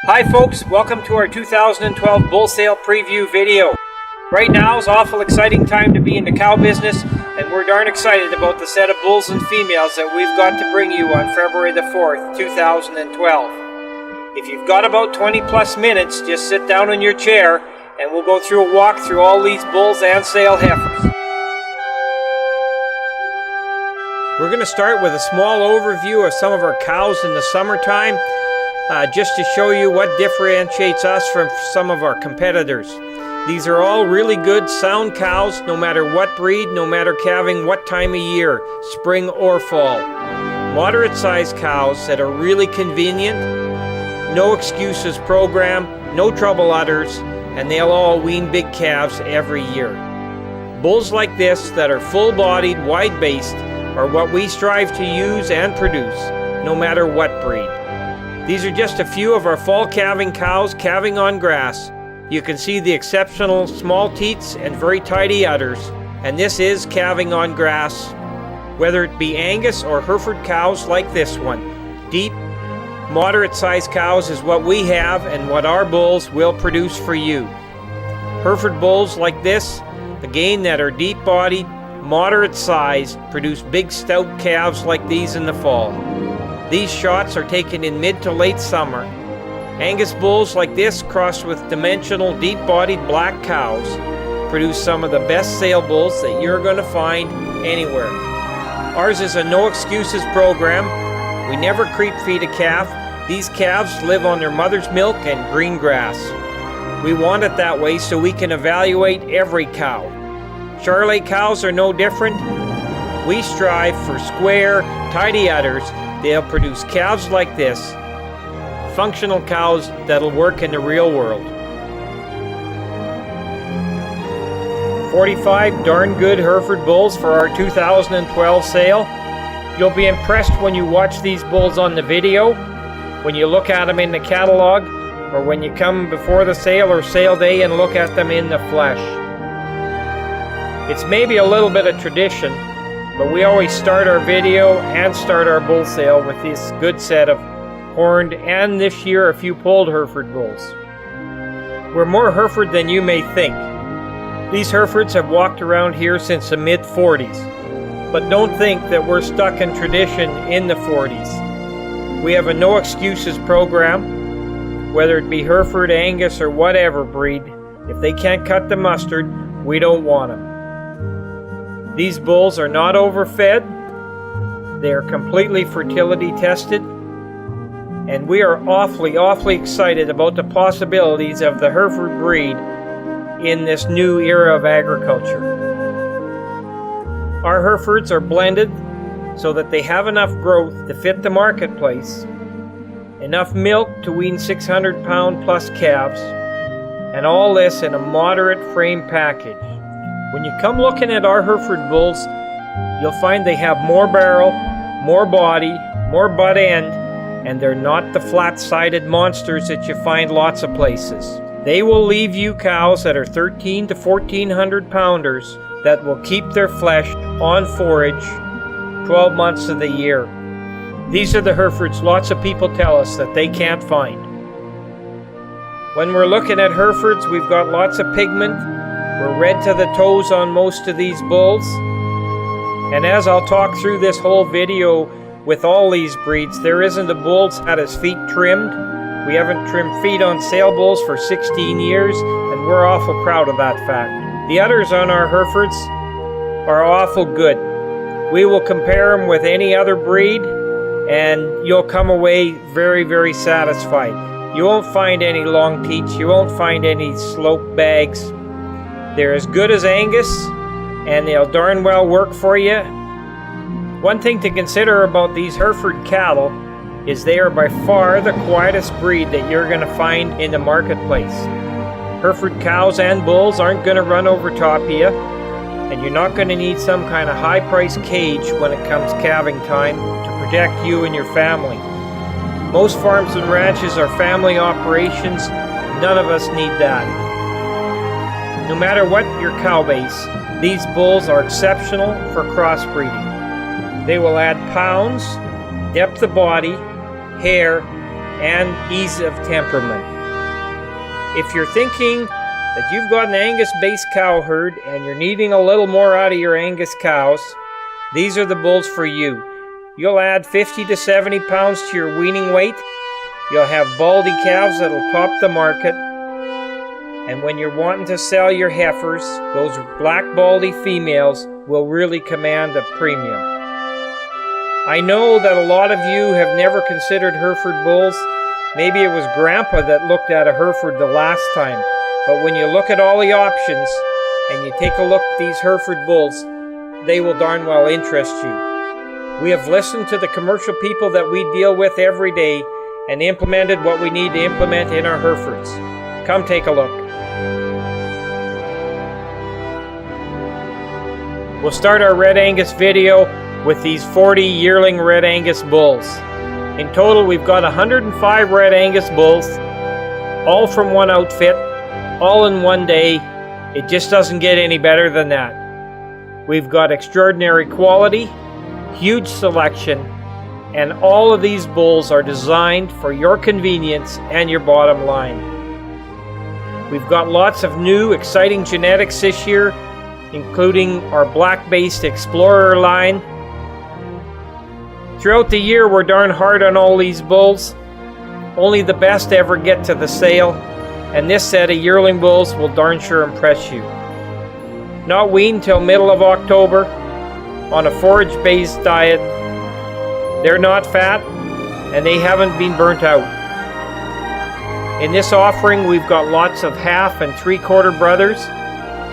Hi folks, welcome to our 2012 bull sale preview video. Right now is an awful exciting time to be in the cow business, and we're darn excited about the set of bulls and females that we've got to bring you on February the 4th, 2012. If you've got about 20 plus minutes, just sit down in your chair and we'll go through a walk through all these bulls and sale heifers. We're going to start with a small overview of some of our cows in the summertime, just to show you what differentiates us from some of our competitors. These are all really good, sound cows, no matter what breed, no matter calving what time of year, spring or fall. Moderate-sized cows that are really convenient, no excuses program, no trouble udders, and they'll all wean big calves every year. Bulls like this that are full-bodied, wide-based are what we strive to use and produce, no matter what breed. These are just a few of our fall calving cows calving on grass. You can see the exceptional small teats and very tidy udders, and this is calving on grass. Whether it be Angus or Hereford cows like this one, deep, moderate-sized cows is what we have and what our bulls will produce for you. Hereford bulls like this, again that are deep-bodied, moderate-sized, produce big stout calves like these in the fall. These shots are taken in mid to late summer. Angus bulls like this crossed with dimensional deep-bodied black cows produce some of the best sale bulls that you're going to find anywhere. Ours is a no excuses program. We never creep feed a calf. These calves live on their mother's milk and green grass. We want it that way so we can evaluate every cow. Charolais cows are no different. We strive for square, tidy udders. They'll produce calves like this, functional cows that'll work in the real world. 45 darn good Hereford bulls for our 2012 sale. You'll be impressed when you watch these bulls on the video, when you look at them in the catalog, or when you come before the sale or sale day and look at them in the flesh. It's maybe a little bit of tradition, but we always start our video and start our bull sale with this good set of horned and this year a few polled Hereford bulls. We're more Hereford than you may think. These Herefords have walked around here since the mid-40s, but don't think that we're stuck in tradition in the 40s. We have a no excuses program, whether it be Hereford, Angus, or whatever breed. If they can't cut the mustard, we don't want them. These bulls are not overfed, they are completely fertility tested, and we are awfully excited about the possibilities of the Hereford breed in this new era of agriculture. Our Herefords are blended so that they have enough growth to fit the marketplace, enough milk to wean 600-pound plus calves, and all this in a moderate frame package. When you come looking at our Hereford bulls, you'll find they have more barrel, more body, more butt end, and they're not the flat-sided monsters that you find lots of places. They will leave you cows that are 13 to 1400 pounders that will keep their flesh on forage 12 months of the year. These are the Herefords lots of people tell us that they can't find. When we're looking at Herefords, we've got lots of pigment. We're red to the toes on most of these bulls. And as I'll talk through this whole video with all these breeds, there isn't a bull that had his feet trimmed. We haven't trimmed feet on sale bulls for 16 years, and we're awful proud of that fact. The udders on our Herefords are awful good. We will compare them with any other breed, and you'll come away very satisfied. You won't find any long teats, you won't find any slope bags. They're as good as Angus, and they'll darn well work for you. One thing to consider about these Hereford cattle is they are by far the quietest breed that you're going to find in the marketplace. Hereford cows and bulls aren't going to run over top of you, and you're not going to need some kind of high-priced cage when it comes calving time to protect you and your family. Most farms and ranches are family operations. None of us need that. No matter what your cow base, these bulls are exceptional for crossbreeding. They will add pounds, depth of body, hair, and ease of temperament. If you're thinking that you've got an Angus-based cow herd and you're needing a little more out of your Angus cows, these are the bulls for you. You'll add 50 to 70 pounds to your weaning weight. You'll have baldy calves that'll top the market. And when you're wanting to sell your heifers, those black baldy females will really command a premium. I know that a lot of you have never considered Hereford bulls. Maybe it was Grandpa that looked at a Hereford the last time. But when you look at all the options and you take a look at these Hereford bulls, they will darn well interest you. We have listened to the commercial people that we deal with every day and implemented what we need to implement in our Herefords. Come take a look. We'll start our Red Angus video with these 40 yearling Red Angus bulls. In total, we've got 105 Red Angus bulls, all from one outfit, all in one day. It just doesn't get any better than that. We've got extraordinary quality, huge selection, and all of these bulls are designed for your convenience and your bottom line. We've got lots of new, exciting genetics this year, including our black-based Explorer line. Throughout the year, we're darn hard on all these bulls. Only the best ever get to the sale, and this set of yearling bulls will darn sure impress you. Not weaned till middle of October, on a forage-based diet. They're not fat, and they haven't been burnt out. In this offering, we've got lots of half and three-quarter brothers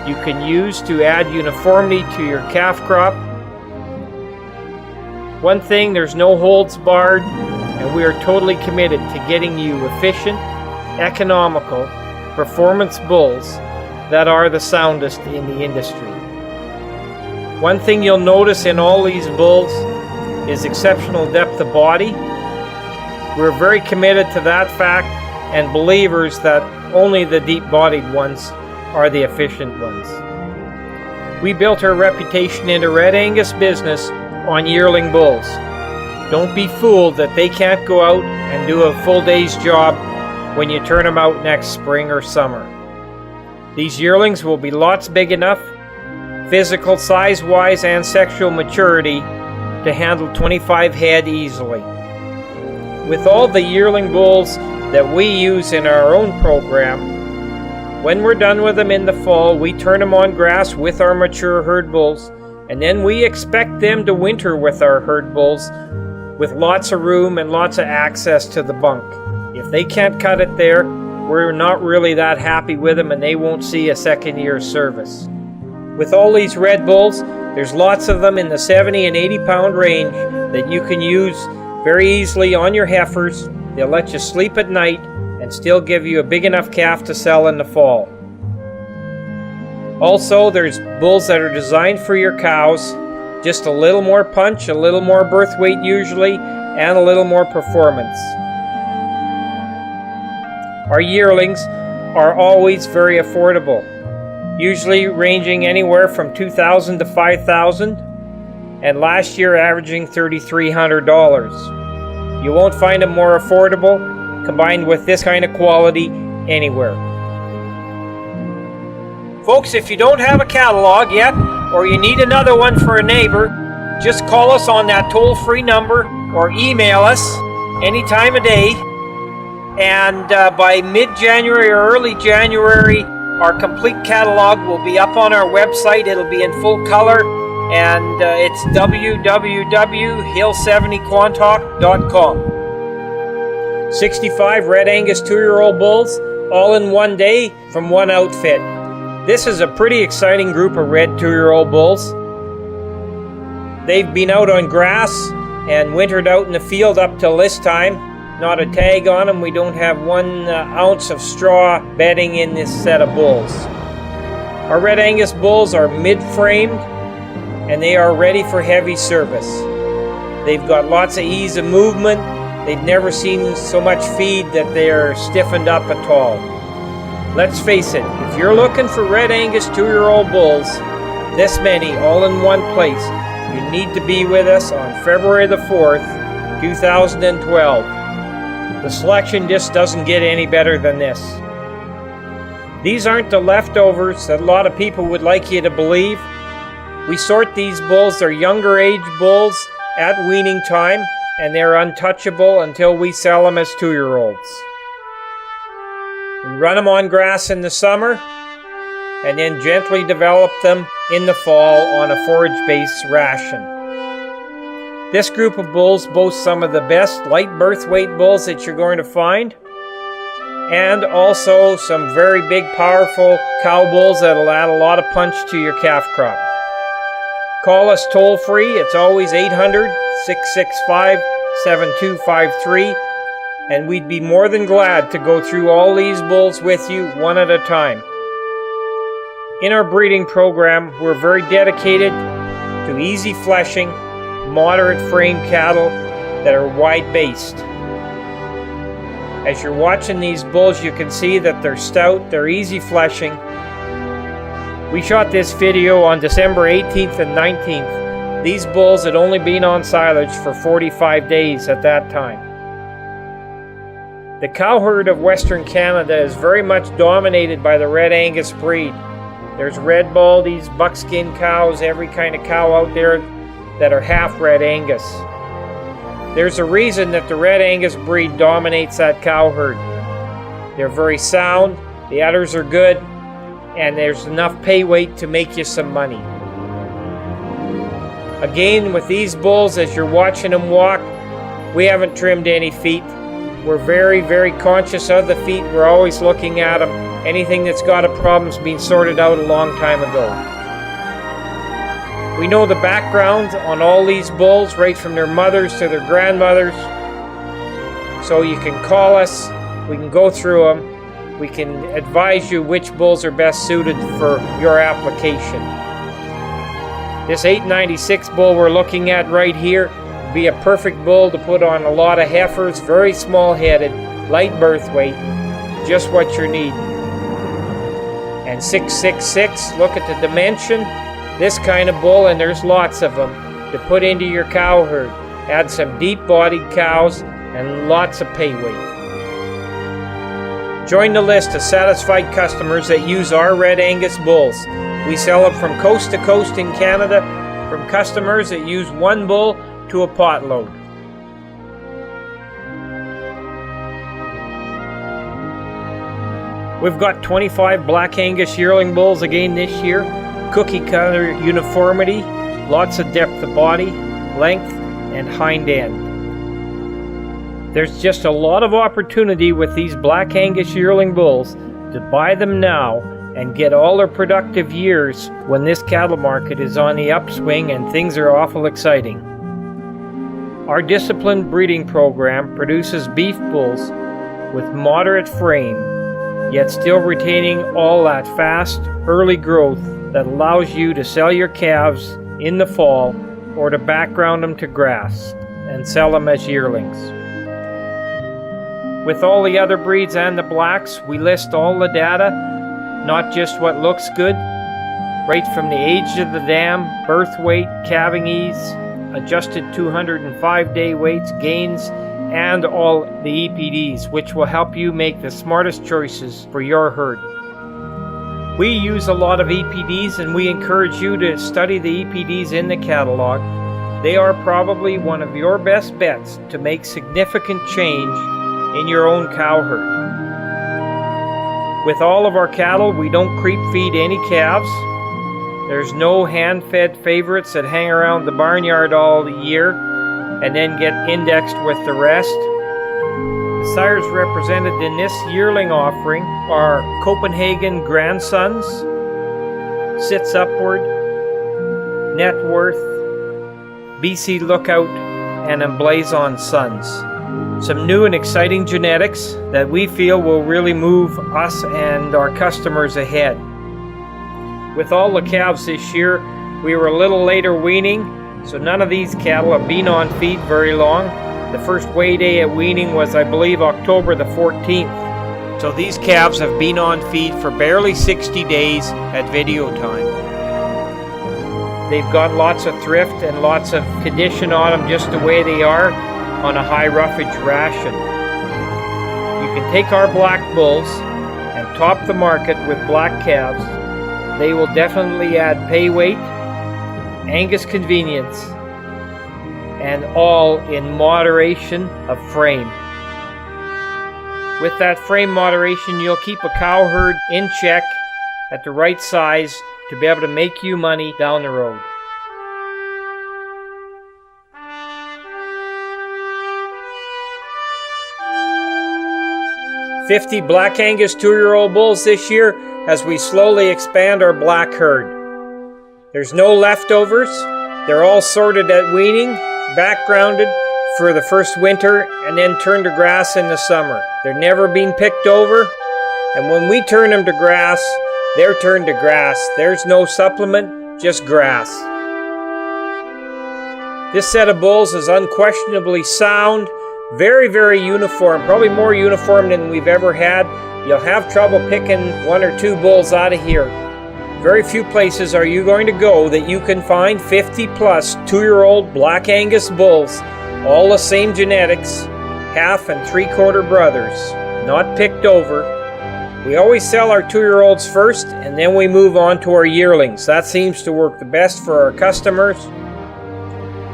you can use to add uniformity to your calf crop. One thing, there's no holds barred, and we are totally committed to getting you efficient, economical, performance bulls that are the soundest in the industry. One thing you'll notice in all these bulls is exceptional depth of body. We're very committed to that fact and believers that only the deep-bodied ones are the efficient ones. We built our reputation in the Red Angus business on yearling bulls. Don't be fooled that they can't go out and do a full day's job when you turn them out next spring or summer. These yearlings will be lots big enough, physical size-wise and sexual maturity, to handle 25 head easily. With all the yearling bulls that we use in our own program, when we're done with them in the fall, we turn them on grass with our mature herd bulls, and then we expect them to winter with our herd bulls with lots of room and lots of access to the bunk. If they can't cut it there, we're not really that happy with them and they won't see a second year service. With all these red bulls, there's lots of them in the 70 and 80 pound range that you can use very easily on your heifers. They'll let you sleep at night and still give you a big enough calf to sell in the fall. Also, there's bulls that are designed for your cows, just a little more punch, a little more birth weight usually, and a little more performance. Our yearlings are always very affordable, usually ranging anywhere from $2,000 to $5,000, and last year averaging $3,300. You won't find them more affordable, combined with this kind of quality, anywhere. Folks, if you don't have a catalog yet, or you need another one for a neighbor, just call us on that toll-free number or email us any time of day. And by mid-January or early January, our complete catalog will be up on our website. It'll be in full color, and it's www.hill70quantock.com. 65 Red Angus 2-year-old bulls, all in one day from one outfit. This is a pretty exciting group of red 2-year-old bulls. They've been out on grass and wintered out in the field up till this time. Not a tag on them. We don't have 1 ounce of straw bedding in this set of bulls. Our Red Angus bulls are mid-framed and they are ready for heavy service. They've got lots of ease of movement. They've never seen so much feed that they are stiffened up at all. Let's face it, if you're looking for Red Angus 2-year-old bulls, this many all in one place, you need to be with us on February the 4th, 2012. The selection just doesn't get any better than this. These aren't the leftovers that a lot of people would like you to believe. We sort these bulls, they're younger age bulls at weaning time, and they're untouchable until we sell them as 2-year-olds. We run them on grass in the summer, and then gently develop them in the fall on a forage-based ration. This group of bulls boasts some of the best light birth weight bulls that you're going to find, and also some very big, powerful cow bulls that'll add a lot of punch to your calf crop. Call us toll-free. It's always 800-665-7253, and we'd be more than glad to go through all these bulls with you one at a time. In our breeding program, we're very dedicated to easy fleshing, moderate frame cattle that are wide-based. As you're watching these bulls, you can see that they're stout, they're easy fleshing. We shot this video on December 18th and 19th. These bulls had only been on silage for 45 days at that time. The cow herd of Western Canada is very much dominated by the Red Angus breed. There's red baldies, buckskin cows, every kind of cow out there that are half Red Angus. There's a reason that the Red Angus breed dominates that cow herd. They're very sound, the udders are good, and there's enough pay weight to make you some money. Again, with these bulls, as you're watching them walk, we haven't trimmed any feet. We're very, very conscious of the feet. We're always looking at them. Anything that's got a problem's been sorted out a long time ago. We know the background on all these bulls, right from their mothers to their grandmothers. So you can call us, we can go through them, we can advise you which bulls are best suited for your application. This 896 bull we're looking at right here would be a perfect bull to put on a lot of heifers, very small-headed, light birth weight, just what you need. And 666, look at the dimension. This kind of bull, and there's lots of them, to put into your cow herd. Add some deep-bodied cows and lots of pay weight. Join the list of satisfied customers that use our Red Angus bulls. We sell them from coast to coast in Canada, from customers that use one bull to a potload. We've got 25 Black Angus yearling bulls again this year. Cookie cutter uniformity, lots of depth of body, length, and hind end. There's just a lot of opportunity with these Black Angus yearling bulls to buy them now and get all their productive years when this cattle market is on the upswing and things are awful exciting. Our disciplined breeding program produces beef bulls with moderate frame, yet still retaining all that fast, early growth that allows you to sell your calves in the fall or to background them to grass and sell them as yearlings. With all the other breeds and the blacks, we list all the data, not just what looks good, right from the age of the dam, birth weight, calving ease, adjusted 205-day weights, gains, and all the EPDs, which will help you make the smartest choices for your herd. We use a lot of EPDs, and we encourage you to study the EPDs in the catalog. They are probably one of your best bets to make significant change in your own cow herd. With all of our cattle, we don't creep feed any calves. There's no hand-fed favorites that hang around the barnyard all the year and then get indexed with the rest. The sires represented in this yearling offering are Copenhagen Grandsons, Sits Upward, Net Worth, BC Lookout, and Emblazon Sons. Some new and exciting genetics that we feel will really move us and our customers ahead. With all the calves this year, we were a little later weaning, so none of these cattle have been on feed very long. The first weigh day at weaning was, I believe, October the 14th. So these calves have been on feed for barely 60 days at video time. They've got lots of thrift and lots of condition on them just the way they are on a high roughage ration. can take our black bulls and top the market with black calves. They will definitely add pay weight, Angus convenience, and all in moderation of frame. With that frame moderation, you'll keep a cow herd in check at the right size to be able to make you money down the road. $50 Black Angus 2-year-old bulls this year as we slowly expand our black herd. There's no leftovers. They're all sorted at weaning, backgrounded for the first winter, and then turned to grass in the summer. They're never being picked over, and when we turn them to grass, they're turned to grass. There's no supplement, just grass. This set of bulls is unquestionably sound, very, very uniform, probably more uniform than we've ever had. You'll have trouble picking 1 or 2 bulls out of here. Very few places are you going to go that you can find 50 plus 2-year-old Black Angus bulls, all the same genetics, half and 3/4 brothers, not picked over. We always sell our 2-year-olds first, and then we move on to our yearlings. That seems to work the best for our customers.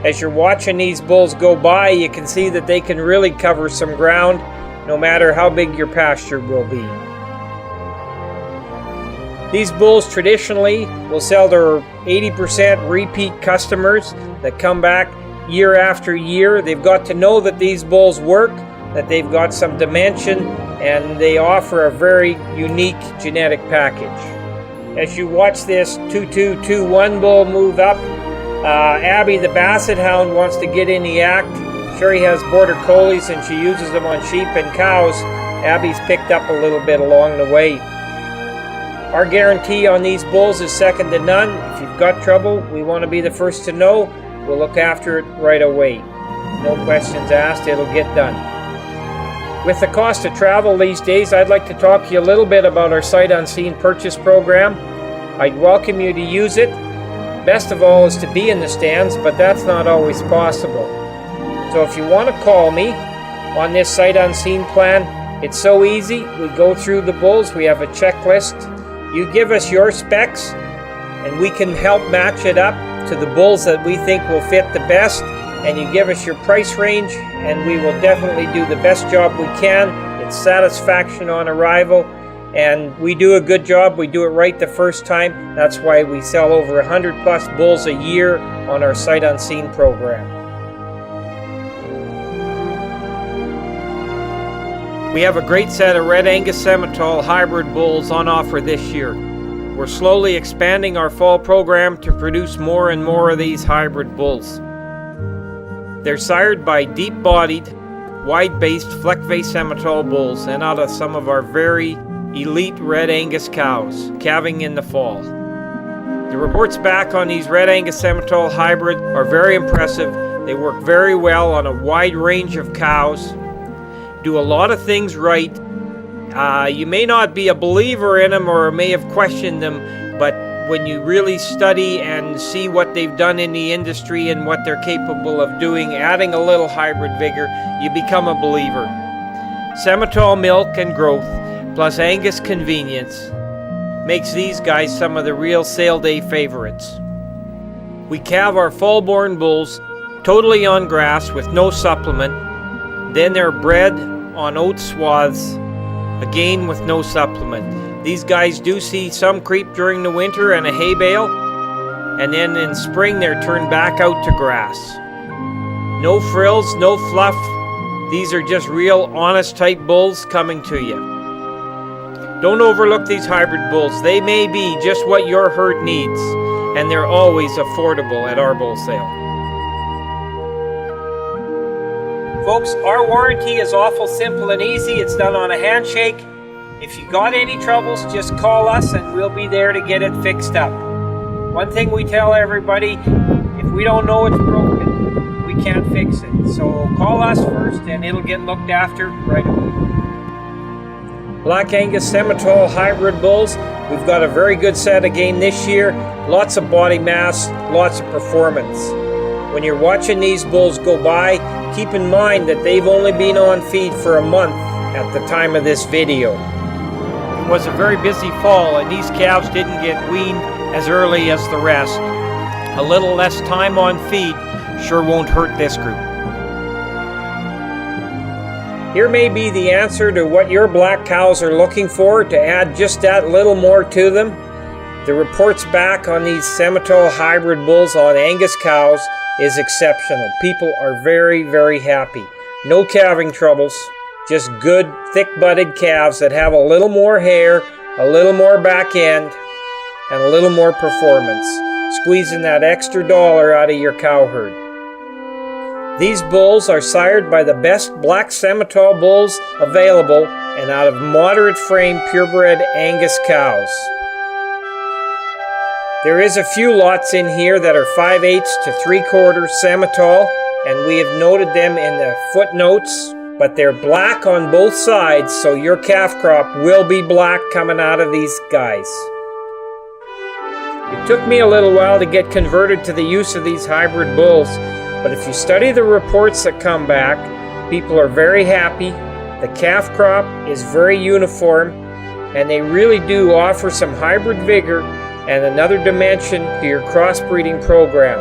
As you're watching these bulls go by, you can see that they can really cover some ground, no matter how big your pasture will be. These bulls traditionally will sell to 80% repeat customers that come back year after year. They've got to know that these bulls work, that they've got some dimension, and they offer a very unique genetic package. As you watch this 2-2-2-1 bull move up, Abby the Basset Hound wants to get in the act. Sherry has border collies and she uses them on sheep and cows. Abby's picked up a little bit along the way. Our guarantee on these bulls is second to none. If you've got trouble, we want to be the first to know. We'll look after it right away. No questions asked, it'll get done. With the cost of travel these days, I'd like to talk to you a little bit about our sight unseen purchase program. I'd welcome you to use it. Best of all is to be in the stands, but that's not always possible. So if you want to call me on this sight unseen plan, it's so easy. We go through the bulls, we have a checklist. You give us your specs, and we can help match it up to the bulls that we think will fit the best, and you give us your price range, and we will definitely do the best job we can. It's satisfaction on arrival. And we do a good job. We do it right the first time. That's why we sell over 100 plus bulls a year on our sight unseen program. We have a great set of Red Angus Simmental hybrid bulls on offer this year. We're slowly expanding our fall program to produce more and more of these hybrid bulls. They're sired by deep-bodied, wide-based fleck-faced Simmental bulls and out of some of our very elite Red Angus cows, calving in the fall. The reports back on these Red Angus Simmental hybrid are very impressive. They work very well on a wide range of cows, do a lot of things right. You may not be a believer in them or may have questioned them, but when you really study and see what they've done in the industry and what they're capable of doing, adding a little hybrid vigor, you become a believer. Simmental milk and growth, plus Angus convenience, makes these guys some of the real sale day favorites. We calve our fall-born bulls totally on grass with no supplement. Then they're bred on oat swaths, again with no supplement. These guys do see some creep during the winter and a hay bale, and then in spring they're turned back out to grass. No frills, no fluff. These are just real honest type bulls coming to you. Don't overlook these hybrid bulls. They may be just what your herd needs, and they're always affordable at our bull sale. Folks, our warranty is awful simple and easy. It's done on a handshake. If you got any troubles, just call us and we'll be there to get it fixed up. One thing we tell everybody, if we don't know it's broken, we can't fix it. So call us first and it'll get looked after right away. Black Angus Simmental hybrid bulls, we've got a very good set again this year. Lots of body mass, lots of performance. When you're watching these bulls go by, keep in mind that they've only been on feed for a month at the time of this video. It was a very busy fall, and these calves didn't get weaned as early as the rest. A little less time on feed sure won't hurt this group. Here may be the answer to what your black cows are looking for, to add just that little more to them. The reports back on these Simmental hybrid bulls on Angus cows is exceptional. People are very, very happy. No calving troubles, just good, thick-butted calves that have a little more hair, a little more back end, and a little more performance, squeezing that extra dollar out of your cow herd. These bulls are sired by the best black Simmental bulls available and out of moderate frame purebred Angus cows. There is a few lots in here that are 5/8 to 3/4 Simmental, and we have noted them in the footnotes, but they're black on both sides, so your calf crop will be black coming out of these guys. It took me a little while to get converted to the use of these hybrid bulls, but if you study the reports that come back, people are very happy. The calf crop is very uniform, and they really do offer some hybrid vigor and another dimension to your crossbreeding program.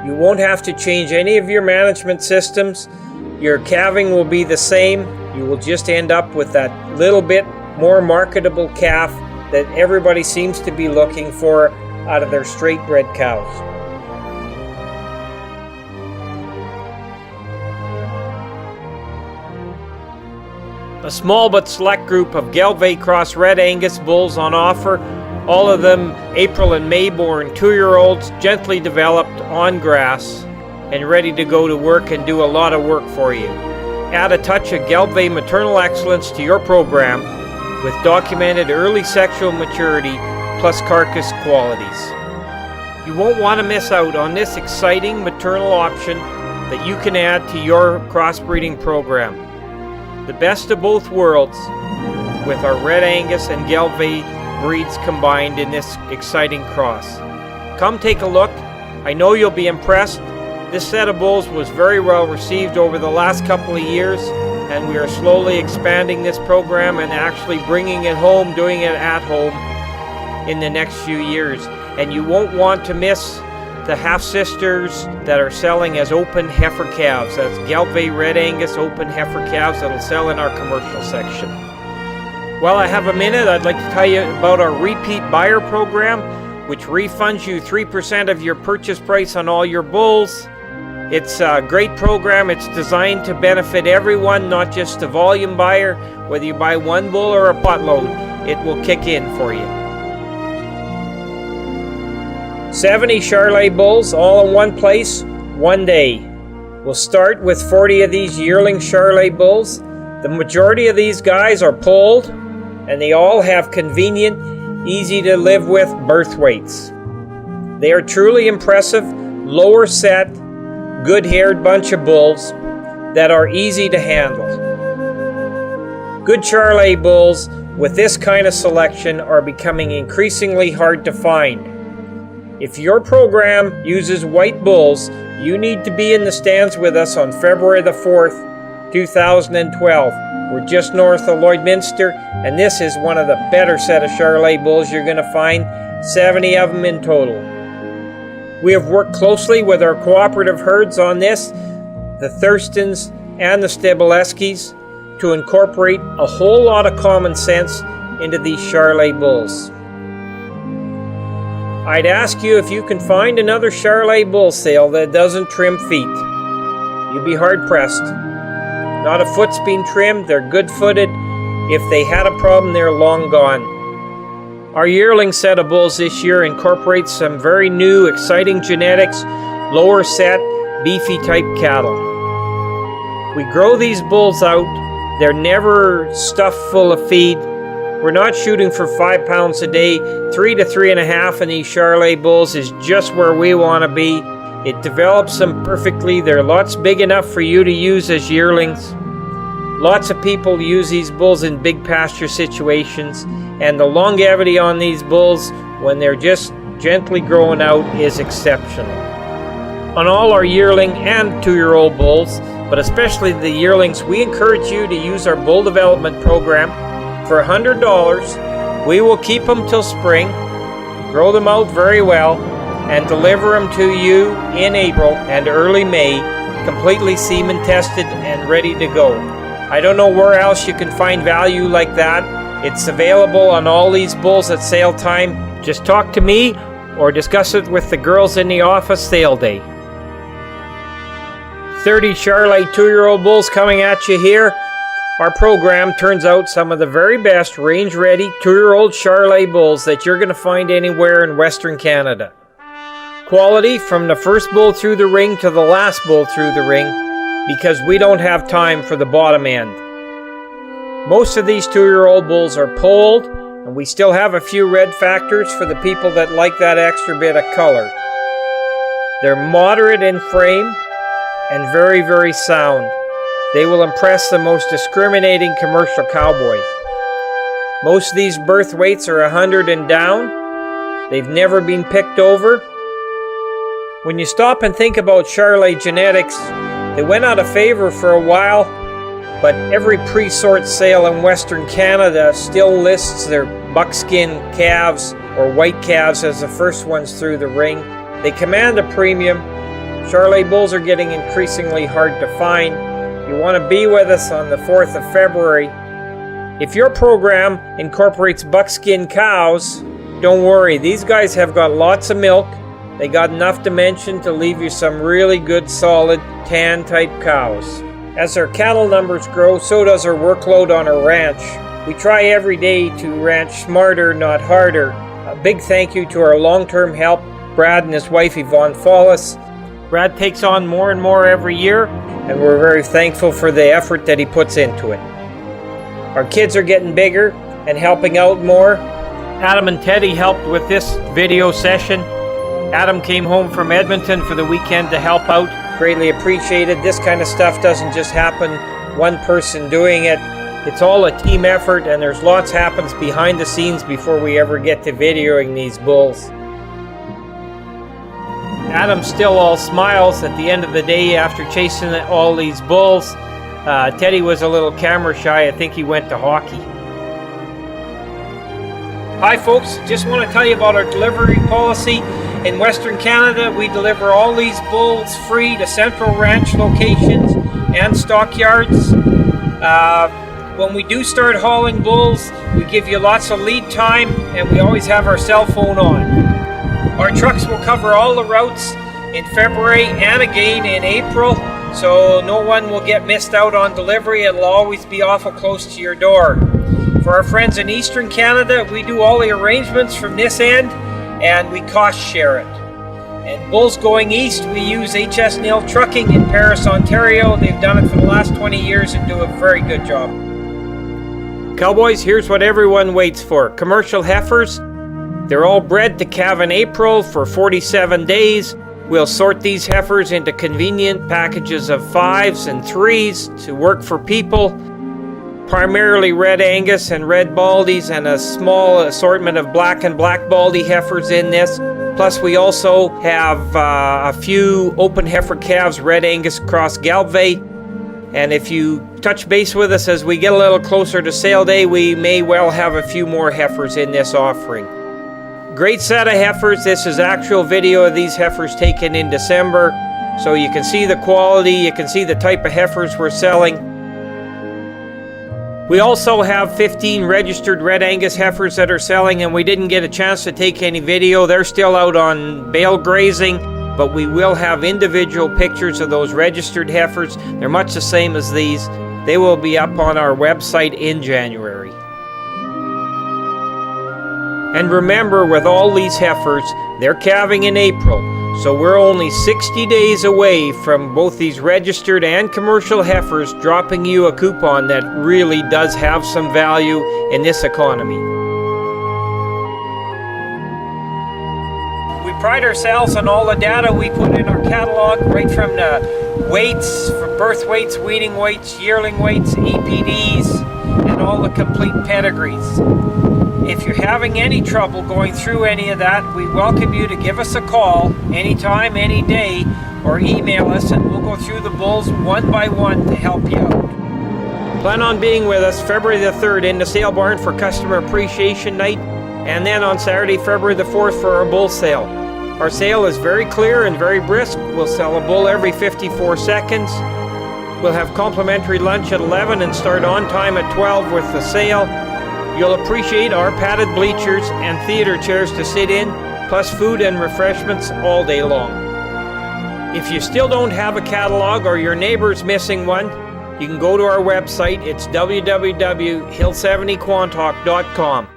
You won't have to change any of your management systems. Your calving will be the same. You will just end up with that little bit more marketable calf that everybody seems to be looking for out of their straight bred cows. A small but select group of Gelbvieh Cross Red Angus bulls on offer, all of them April and May born 2-year-olds, gently developed on grass and ready to go to work and do a lot of work for you. Add a touch of Gelbvieh maternal excellence to your program with documented early sexual maturity plus carcass qualities. You won't want to miss out on this exciting maternal option that you can add to your crossbreeding program. The best of both worlds with our Red Angus and Gelbvieh breeds combined in this exciting cross. Come take a look. I know you'll be impressed. This set of bulls was very well received over the last couple of years, and we are slowly expanding this program and actually bringing it home, doing it at home in the next few years. And you won't want to miss the half-sisters that are selling as open heifer calves. That's Gelbvieh Red Angus open heifer calves that'll sell in our commercial section. While I have a minute, I'd like to tell you about our repeat buyer program, which refunds you 3% of your purchase price on all your bulls. It's a great program. It's designed to benefit everyone, not just the volume buyer. Whether you buy one bull or a potload, it will kick in for you. 70 Charolais bulls all in one place, one day. We'll start with 40 of these yearling Charolais bulls. The majority of these guys are polled, and they all have convenient, easy to live with birth weights. They are truly impressive, lower set, good haired bunch of bulls that are easy to handle. Good Charolais bulls with this kind of selection are becoming increasingly hard to find. If your program uses white bulls, you need to be in the stands with us on February the 4th, 2012. We're just north of Lloydminster, and this is one of the better set of Charolais bulls you're going to find, 70 of them in total. We have worked closely with our cooperative herds on this, the Thurstons and the Steboleskis, to incorporate a whole lot of common sense into these Charolais bulls. I'd ask you if you can find another Charolais bull sale that doesn't trim feet. You'd be hard-pressed. Not a foot's been trimmed, they're good-footed. If they had a problem, they're long gone. Our yearling set of bulls this year incorporates some very new, exciting genetics, lower set, beefy type cattle. We grow these bulls out. They're never stuffed full of feed. We're not shooting for 5 pounds a day. 3 to 3.5 in these Charolais bulls is just where we want to be. It develops them perfectly. They're lots big enough for you to use as yearlings. Lots of people use these bulls in big pasture situations, and the longevity on these bulls when they're just gently growing out is exceptional. On all our yearling and 2-year-old bulls, but especially the yearlings, we encourage you to use our bull development program. For $100, we will keep them till spring, grow them out very well, and deliver them to you in April and early May, completely semen tested and ready to go. I don't know where else you can find value like that. It's available on all these bulls at sale time. Just talk to me or discuss it with the girls in the office sale day. 30 Charolais 2-year-old bulls coming at you here. Our program turns out some of the very best range-ready 2-year-old Charolais bulls that you're going to find anywhere in Western Canada. Quality from the first bull through the ring to the last bull through the ring, because we don't have time for the bottom end. Most of these 2-year-old bulls are polled, and we still have a few red factors for the people that like that extra bit of color. They're moderate in frame and very, very sound. They will impress the most discriminating commercial cowboy. Most of these birth weights are 100 and down. They've never been picked over. When you stop and think about Charolais genetics, they went out of favor for a while, but every pre-sort sale in Western Canada still lists their buckskin calves or white calves as the first ones through the ring. They command a premium. Charolais bulls are getting increasingly hard to find. You want to be with us on the 4th of February. If your program incorporates buckskin cows, don't worry, these guys have got lots of milk. They got enough dimension to leave you some really good solid tan type cows. As our cattle numbers grow, so does our workload on our ranch. We try every day to ranch smarter, not harder. A big thank you to our long-term help, Brad and his wife Yvonne Follis. Brad takes on more and more every year, and we're very thankful for the effort that he puts into it. Our kids are getting bigger and helping out more. Adam and Teddy helped with this video session. Adam came home from Edmonton for the weekend to help out. Greatly appreciated. This kind of stuff doesn't just happen one person doing it. It's all a team effort, and there's lots happens behind the scenes before we ever get to videoing these bulls. Adam's still all smiles at the end of the day after chasing all these bulls. Teddy was a little camera shy. I think he went to hockey. Hi folks, just want to tell you about our delivery policy. In Western Canada, we deliver all these bulls free to central ranch locations and stockyards. When we do start hauling bulls, we give you lots of lead time, and we always have our cell phone on. Our trucks will cover all the routes in February and again in April, so no one will get missed out on delivery. It'll always be awful close to your door. For our friends in Eastern Canada, we do all the arrangements from this end, and we cost share it. And bulls going east, we use HS Nail Trucking in Paris, Ontario. They've done it for the last 20 years and do a very good job. Cowboys, here's what everyone waits for. Commercial heifers. They're all bred to calve in April for 47 days. We'll sort these heifers into convenient packages of 5s and 3s to work for people. Primarily Red Angus and Red Baldies, and a small assortment of black and black Baldy heifers in this. Plus we also have a few open heifer calves, Red Angus cross Gelbvieh. And if you touch base with us as we get a little closer to sale day, we may well have a few more heifers in this offering. Great set of heifers. This is actual video of these heifers taken in December. So you can see the quality, you can see the type of heifers we're selling. We also have 15 registered Red Angus heifers that are selling, and we didn't get a chance to take any video. They're still out on bale grazing, but we will have individual pictures of those registered heifers. They're much the same as these. They will be up on our website in January. And remember, with all these heifers, they're calving in April, so we're only 60 days away from both these registered and commercial heifers dropping you a coupon that really does have some value in this economy. We pride ourselves on all the data we put in our catalog, right from the weights, from birth weights, weaning weights, yearling weights, APDs, and all the complete pedigrees. If you're having any trouble going through any of that, we welcome you to give us a call anytime, any day, or email us and we'll go through the bulls one by one to help you out. Plan on being with us February the 3rd in the sale barn for Customer Appreciation Night, and then on Saturday, February the 4th for our bull sale. Our sale is very clear and very brisk. We'll sell a bull every 54 seconds. We'll have complimentary lunch at 11 and start on time at 12 with the sale. You'll appreciate our padded bleachers and theater chairs to sit in, plus food and refreshments all day long. If you still don't have a catalog or your neighbor's missing one, you can go to our website. It's www.hill70quantock.com.